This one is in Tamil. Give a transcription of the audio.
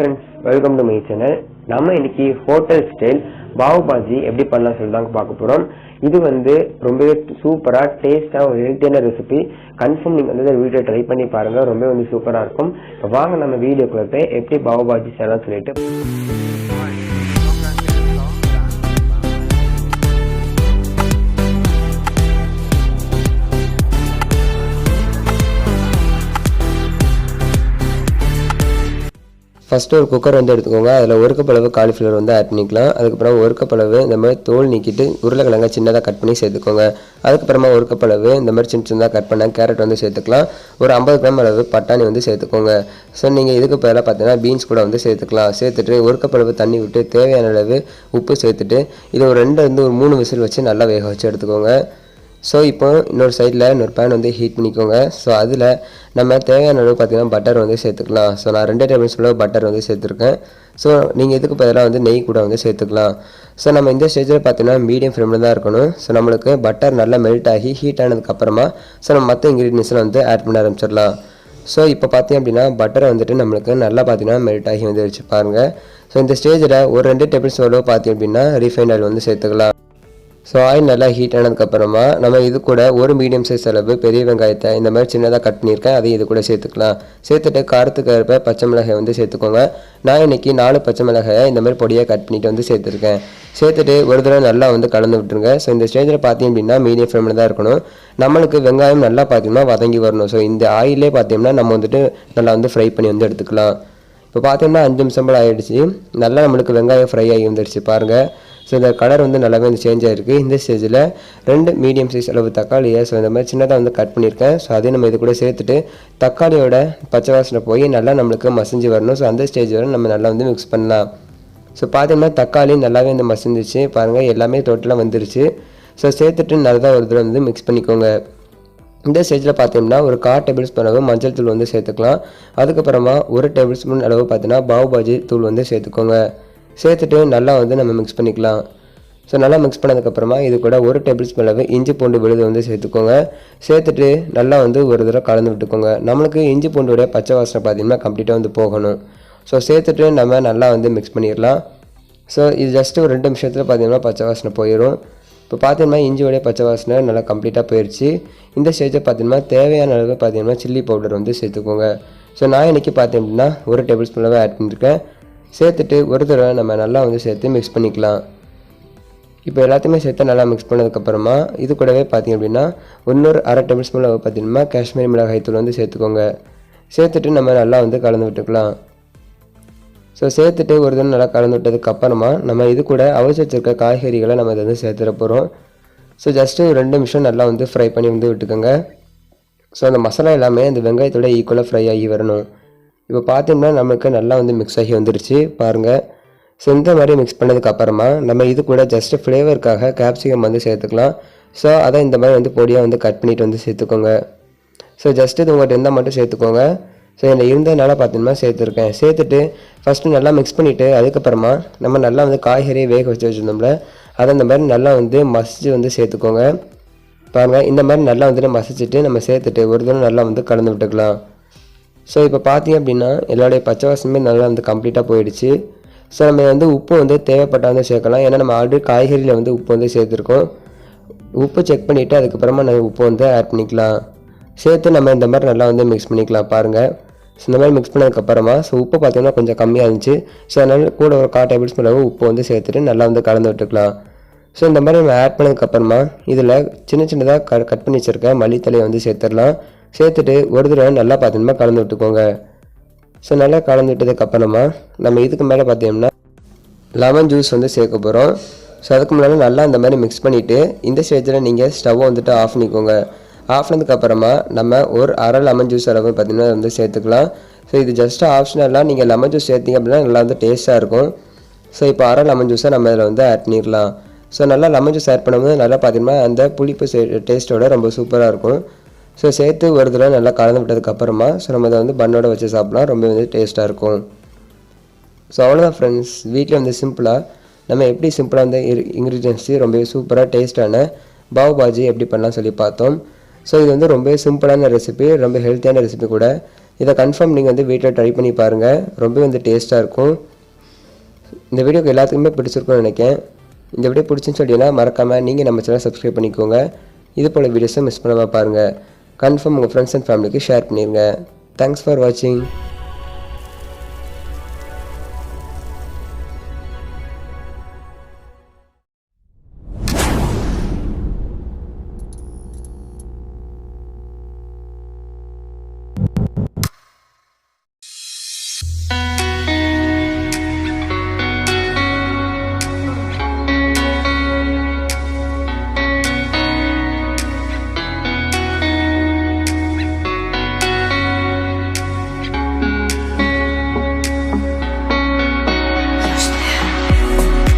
friends, welcome to my channel. நம்ம இன்னைக்கு ஹோட்டல் ஸ்டைல் பாவ் பாஜி எப்படி பண்ணலாம் சொல்லிதான் பார்க்க போறோம். இது ரொம்ப சூப்பரா டேஸ்டா ஒரு ஹெல்த்தியான ரெசிபி. கன்ஃபார்ம் நீங்க இந்த வீடியோ ட்ரை பண்ணி பாருங்க, ரொம்ப சூப்பரா இருக்கும். வாங்க நம்ம வீடியோக்குள்ள போய் எப்படி பாவ் பாஜி செய்யலாம் சொல்லிட்டு ஃபர்ஸ்ட் ஒரு குக்கர் எடுத்துக்கோங்க. அதில் ஒரு கப் அளவு காலிஃப்ளவர் ஆட் பண்ணிக்கலாம். அதுக்கப்புறம் ஒரு கப் அளவு இந்த மாதிரி தோல் நீக்கிட்டு உருளைக்கிழங்க சின்னதாக கட் பண்ணி சேர்த்துக்கோங்க. அதுக்கப்புறமா ஒரு கப் அளவு இந்த மாதிரி சின்னதாக கட் பண்ண கேரட் சேர்த்துக்கலாம். ஒரு 50 கிராம் அளவு பட்டாணி சேர்த்துக்கோங்க. ஸோ நீங்கள் இதுக்கு பதிலாக பார்த்தீங்கன்னா பீன்ஸ் கூட சேர்த்துக்கலாம். சேர்த்துட்டு ஒரு கப் அளவு தண்ணி விட்டு தேவையான அளவு உப்பு சேர்த்துட்டு இதை ஒரு 2 ஒரு 3 விசில் வச்சு நல்லா வேக வச்சு எடுத்துக்கோங்க. ஸோ இப்போ இன்னொரு சைடில் இன்னொரு பேன் ஹீட் பண்ணிக்கோங்க. ஸோ அதில் நம்ம தேவையான அளவு பார்த்திங்கன்னா பட்டர் சேர்த்துக்கலாம். ஸோ நான் 2 டேபிள் ஸ்பூன் அளவு பட்டர் சேர்த்துருக்கேன். ஸோ நீங்கள் இதுக்கு பதிலாக நெய் கூட சேர்த்துக்கலாம். ஸோ நம்ம இந்த ஸ்டேஜில் பார்த்தீங்கன்னா மீடியம் ஃப்ளேமில் தான் இருக்கணும். ஸோ நம்மளுக்கு பட்டர் நல்லா மெல்ட் ஆகி ஹீட் ஆனதுக்கப்புறமா ஸோ நம்ம மற்ற இன்க்ரீடியன்ஸ்லாம் ஆட் பண்ண ஆரம்பிச்சிடலாம். ஸோ இப்போ பார்த்தீங்க அப்படின்னா பட்டரை நம்மளுக்கு நல்லா பார்த்தீங்கன்னா மெல்ட் ஆகி வச்சு பாருங்கள். ஸோ இந்த ஸ்டேஜில் ஒரு 2 டேபிள் ஸ்பூன் அளவு பார்த்தீங்க அப்படின்னா ரீஃபைண்ட் ஆயில் சேர்த்துக்கலாம். ஸோ ஆயில் நல்லா ஹீட் ஆனதுக்கப்புறமா நம்ம இது கூட ஒரு மீடியம் சைஸ் அளவு பெரிய வெங்காயத்தை இந்த மாதிரி சின்னதாக கட் பண்ணியிருக்கேன், அதையும் இது கூட சேர்த்துக்கலாம். சேர்த்துட்டு காரத்துக்கு ஏற்ப பச்சை மிளகாய் சேர்த்துக்கோங்க. நான் இன்றைக்கி 4 பச்சை மிளகாயை இந்த மாதிரி பொடியாக கட் பண்ணிவிட்டு சேர்த்துருக்கேன். சேர்த்துட்டு ஒரு தடவை நல்லா கலந்து விட்டுருங்க. ஸோ இந்த ஸ்டேஜில் பார்த்தீங்க அப்படின்னா மீடியம் ஃப்ளேமில் தான் இருக்கணும். நம்மளுக்கு வெங்காயம் நல்லா பார்த்தீங்கன்னா வதங்கி வரணும். ஸோ இந்த ஆயிலே பார்த்தீங்கன்னா நம்ம நல்லா ஃப்ரை பண்ணி எடுத்துக்கலாம். இப்போ பார்த்தீங்கன்னா 5 நிமிஷம் போல் ஆகிடுச்சு. நல்லா நம்மளுக்கு வெங்காயம் ஃப்ரை ஆகி வந்துடுச்சு பாருங்கள். ஸோ இந்த கலர் நல்லாவே சேஞ்ச் ஆகிருக்கு. இந்த ஸ்டேஜில் 2 மீடியம் சைஸ் அளவு தக்காளியை ஸோ இந்த மாதிரி சின்னதாக கட் பண்ணியிருக்கேன். ஸோ அதையும் நம்ம இது கூட சேர்த்துட்டு தக்காளியோட பச்சை வாசனை போய் நல்லா நம்மளுக்கு மசிஞ்சு வரணும். ஸோ அந்த ஸ்டேஜ் வரை நம்ம நல்லா மிக்ஸ் பண்ணலாம். ஸோ பார்த்தீங்கன்னா தக்காளி நல்லாவே மசிஞ்சிச்சு பாருங்கள், எல்லாமே டோட்டலாக வந்துருச்சு. ஸோ சேர்த்துட்டு நல்லா ஒரு தடவை மிக்ஸ் பண்ணிக்கோங்க. இந்த ஸ்டேஜில் பார்த்தீங்கன்னா ஒரு 1/4 டேபிள் ஸ்பூன் அளவு மஞ்சள் தூள் சேர்த்துக்கலாம். அதுக்கப்புறமா 1 டேபிள் ஸ்பூன் அளவு பார்த்தீங்கன்னா பாவ் பாஜி தூள் சேர்த்துக்கோங்க. சேர்த்துட்டு நல்லா நம்ம மிக்ஸ் பண்ணிக்கலாம். ஸோ நல்லா மிக்ஸ் பண்ணதுக்கப்புறமா இது கூட 1 டேபிள் ஸ்பூன் அளவு இஞ்சி பூண்டு விழுது சேர்த்துக்கோங்க. சேர்த்துட்டு நல்லா ஒரு தடவை கலந்து விட்டுக்கோங்க. நம்மளுக்கு இஞ்சி பூண்டுடைய பச்சை வாசனை பார்த்தீங்கன்னா கம்ப்ளீட்டாக போகணும். ஸோ சேர்த்துட்டு நம்ம நல்லா மிக்ஸ் பண்ணிடலாம். ஸோ இது ஜஸ்ட்டு ஒரு 2 நிமிஷத்தில் பார்த்தீங்கன்னா பச்சை வாசனை போயிடும். இப்போ பார்த்தீங்கன்னா இஞ்சியோடைய பச்சை வாசனை நல்லா கம்ப்ளீட்டாக போயிடுச்சு. இந்த ஸ்டேஜை பார்த்தீங்கன்னா தேவையான அளவு பார்த்தீங்கன்னா சில்லி பவுடர் சேர்த்துக்கோங்க. ஸோ நான் இன்றைக்கி பார்த்தேன் அப்படின்னா 1 டேபிள் ஸ்பூன் அளவு ஆட் பண்ணியிருக்கேன். சேர்த்துட்டு ஒரு தடவை நம்ம நல்லா சேர்த்து மிக்ஸ் பண்ணிக்கலாம். இப்போ எல்லாத்தையுமே சேர்த்து நல்லா மிக்ஸ் பண்ணதுக்கப்புறமா இது கூடவே பார்த்திங்க அப்படின்னா இன்னொரு 1/2 டேபிள் ஸ்பூன் அளவு பார்த்தீங்கன்னா காஷ்மீரி மிளகாய் தூள் சேர்த்துக்கோங்க. சேர்த்துட்டு நம்ம நல்லா கலந்து விட்டுக்கலாம். ஸோ சேர்த்துட்டு ஒரு தடவை நல்லா கலந்து விட்டதுக்கப்புறமா நம்ம இது கூட அவிச்சு வச்சிருக்க காய்கறிகளை நம்ம இதை சேர்த்துட போகிறோம். ஸோ ஜஸ்ட்டு ஒரு 2 நிமிஷம் நல்லா ஃப்ரை பண்ணி விட்டுக்கோங்க. ஸோ அந்த மசாலா எல்லாமே அந்த வெங்காயத்தோட ஈக்குவலாக ஃப்ரை ஆகி வரணும். இப்போ பார்த்தீங்கன்னா நமக்கு நல்லா மிக்ஸ் ஆகி வந்துருச்சு பாருங்கள். ஸோ இந்த மாதிரி மிக்ஸ் பண்ணதுக்கப்புறமா நம்ம இது கூட ஜஸ்ட்டு ஃப்ளேவருக்காக கேப்சிகம் சேர்த்துக்கலாம். ஸோ அதை இந்த மாதிரி பொடியாக கட் பண்ணிவிட்டு சேர்த்துக்கோங்க. ஸோ ஜஸ்ட்டு இது உங்கள்கிட்ட இருந்தால் மட்டும் சேர்த்துக்கோங்க. ஸோ இதில் இருந்ததுனால பார்த்தீங்கன்னா சேர்த்துருக்கேன். சேர்த்துட்டு ஃபஸ்ட்டு நல்லா மிக்ஸ் பண்ணிவிட்டு அதுக்கப்புறமா நம்ம நல்லா காய்கறியை வேக வச்சு வச்சுருந்தோம்ல அதை இந்த மாதிரி நல்லா மசிச்சு சேர்த்துக்கோங்க பாருங்கள். இந்த மாதிரி நல்லா மசிச்சுட்டு நம்ம சேர்த்துட்டு ஒரு தடவை நல்லா கலந்து விட்டுக்கலாம். ஸோ இப்போ பார்த்தீங்க அப்படின்னா எல்லாருடைய பச்சை வாசமே நல்லா கம்ப்ளீட்டாக போயிடுச்சு. ஸோ நம்ம உப்பு தேவைப்பட்டால் சேர்க்கலாம். ஏன்னா நம்ம ஆல்ரெடி காய்கறியில் உப்பு சேர்த்துருக்கோம். உப்பு செக் பண்ணிவிட்டு அதுக்கப்புறமா நம்ம உப்பு ஆட் பண்ணிக்கலாம். சேர்த்து நம்ம இந்த மாதிரி நல்லா மிக்ஸ் பண்ணிக்கலாம் பாருங்கள். ஸோ இந்த மாதிரி மிக்ஸ் பண்ணதுக்கப்புறமா ஸோ உப்பு பார்த்தீங்கன்னா கொஞ்சம் கம்மியாக இருந்துச்சு. ஸோ அதனால் கூட ஒரு 1/4 டேபிள் ஸ்பூன் அளவு உப்பு சேர்த்துட்டு நல்லா கலந்து விட்டுக்கலாம். ஸோ இந்த மாதிரி நம்ம ஆட் பண்ணதுக்கப்புறமா இதில் சின்னதாக கட் பண்ணி வச்சுருக்க மல்லித்தலையை சேர்த்துடலாம். சேர்த்துட்டு ஒரு தடவை நல்லா பார்த்தீங்கன்னா கலந்து விட்டுக்கோங்க. ஸோ நல்லா கலந்து விட்டதுக்கப்புறமா நம்ம இதுக்கு மேலே பார்த்தீங்கன்னா லெமன் ஜூஸ் சேர்க்க போகிறோம். ஸோ அதுக்கு முன்னாடி நல்லா இந்த மாதிரி மிக்ஸ் பண்ணிவிட்டு இந்த ஸ்டேஜில் நீங்கள் ஸ்டவ்வை ஆஃப் பண்ணிக்கோங்க. ஆஃப் பண்ணதுக்கப்புறமா நம்ம ஒரு 1/2 லெமன் ஜூஸ் அளவு பார்த்தீங்கன்னா சேர்த்துக்கலாம். ஸோ இது ஜஸ்ட்டு ஆப்ஷனலாக நீங்கள் லெமன் ஜூஸ் சேர்த்திங்க அப்படின்னா நல்லா டேஸ்ட்டாக இருக்கும். ஸோ இப்போ 1/2 லெமன் ஜூஸை நம்ம இதில் ஆட் பண்ணிடலாம். ஸோ நல்லா லெமன் ஜூஸ் ஆட் பண்ணும்போது நல்லா பார்த்தீங்கன்னா அந்த புளிப்பு டேஸ்ட்டோட ரொம்ப சூப்பராக இருக்கும். ஸோ சேர்த்து ஒரு தடவை நல்லா கலந்து விட்டதுக்கப்புறமா ஸோ நம்ம அதை பண்ணோட வச்சு சாப்பிட்லாம், ரொம்ப டேஸ்ட்டாக இருக்கும். ஸோ அவ்வளோதான் ஃப்ரெண்ட்ஸ், வீட்டில் சிம்பிளாக நம்ம எப்படி சிம்பிளாக இன்க்ரீடியன்ஸு ரொம்பவே சூப்பராக டேஸ்ட்டான பாவ் பாஜி எப்படி பண்ணலாம் சொல்லி பார்த்தோம். ஸோ இது ரொம்ப சிம்பிளான ரெசிபி, ரொம்ப ஹெல்த்தியான ரெசிபி கூட. இதை கன்ஃபார்ம் நீங்கள் வந்து வீட்டில் ட்ரை பண்ணி பாருங்கள், ரொம்ப வந்து டேஸ்ட்டாக இருக்கும். இந்த வீடியோக்கு எல்லாத்துக்குமே பிடிச்சிருக்கும்னு நினைக்கிறேன். இந்த வீடியோ பிடிச்சின்னு சொல்லிங்கன்னா மறக்காமல் நீங்கள் நம்ம சேனல் சப்ஸ்கிரைப் பண்ணிக்கோங்க. இது போல் வீடியோஸை மிஸ் பண்ணாமல் பாருங்கள். கன்ஃபார்ம் உங்கள் ஃப்ரெண்ட்ஸ் அண்ட் ஃபேமிலிக்கு ஷேர் பண்ணிடுங்க. தேங்க்ஸ் ஃபார் வாட்சிங்.